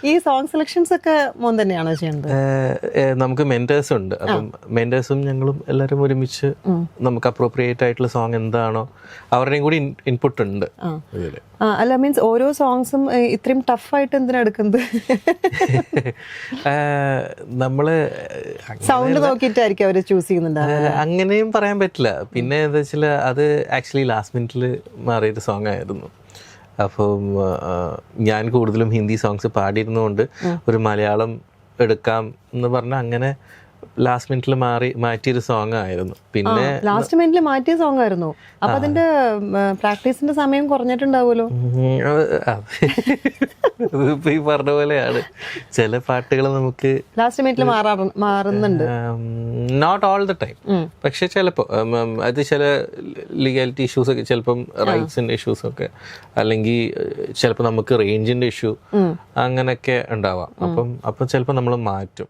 ഈ song selections ഒക്കെ മോൻ തന്നെയാണോ ചെയ്യുന്നത്? നമുക്ക് മെന്റേഴ്സ് ഉണ്ട്. അപ്പം മെന്റേഴ്സും ഞങ്ങളും എല്ലാവരും ഒരുമിച്ച് നമുക്ക് അപ്രോപ്രിയേറ്റ് ആയിട്ടുള്ള സോങ് എന്താണോ അവരുടെയും കൂടി ഇൻപുട്ട് ഉണ്ട് ഇതില്. അല്ല, മീൻസ് ഓരോ സോങ്സും ഇത്രയും ടഫായിട്ട് എന്തിനാ എടുക്കുന്നത്? നമ്മള് സൗണ്ട് നോക്കിയിട്ടായിരിക്കും അവര് ചൂസ് ചെയ്യുന്നുണ്ട്. അങ്ങനെയും പറയാൻ പറ്റില്ല. പിന്നെ എന്താ വെച്ചാൽ അത് ആക്ച്വലി ലാസ്റ്റ് മിനിറ്റിൽ മാറിയൊരു സോങ് ആയിരുന്നു. അപ്പം ഞാൻ കൂടുതലും ഹിന്ദി സോങ്സ് പാടിയിരുന്നുകൊണ്ട് ഒരു മലയാളം എടുക്കാം എന്ന് പറഞ്ഞാൽ അങ്ങനെ ലാസ്റ്റ് മിനിറ്റിൽ മാറ്റിയൊരു സോങ് ആയിരുന്നു. പിന്നെ ലാസ്റ്റ് മിനിറ്റിൽ മാറ്റിയ സോങ് ആയിരുന്നു. അപ്പൊ അതിന്റെ പ്രാക്ടീസിന്റെ സമയം കുറഞ്ഞിട്ടുണ്ടാവുമല്ലോ. അതിപ്പോ ഈ പറഞ്ഞ പോലെയാണ്, ചില പാട്ടുകൾ നമുക്ക് ലാസ്റ്റ് മിനിറ്റിൽ മാറുന്നുണ്ട്. Not all the time. പക്ഷെ ചിലപ്പോ അത് ചില ലീഗാലിറ്റി ഇഷ്യൂസ് ഒക്കെ, ചിലപ്പം റൈറ്റ്സിന്റെ ഇഷ്യൂസ് ഒക്കെ, അല്ലെങ്കിൽ ചിലപ്പോൾ നമുക്ക് റേഞ്ചിന്റെ ഇഷ്യൂ അങ്ങനെയൊക്കെ ഉണ്ടാവാം. അപ്പം ചിലപ്പോൾ നമ്മൾ മാറ്റും.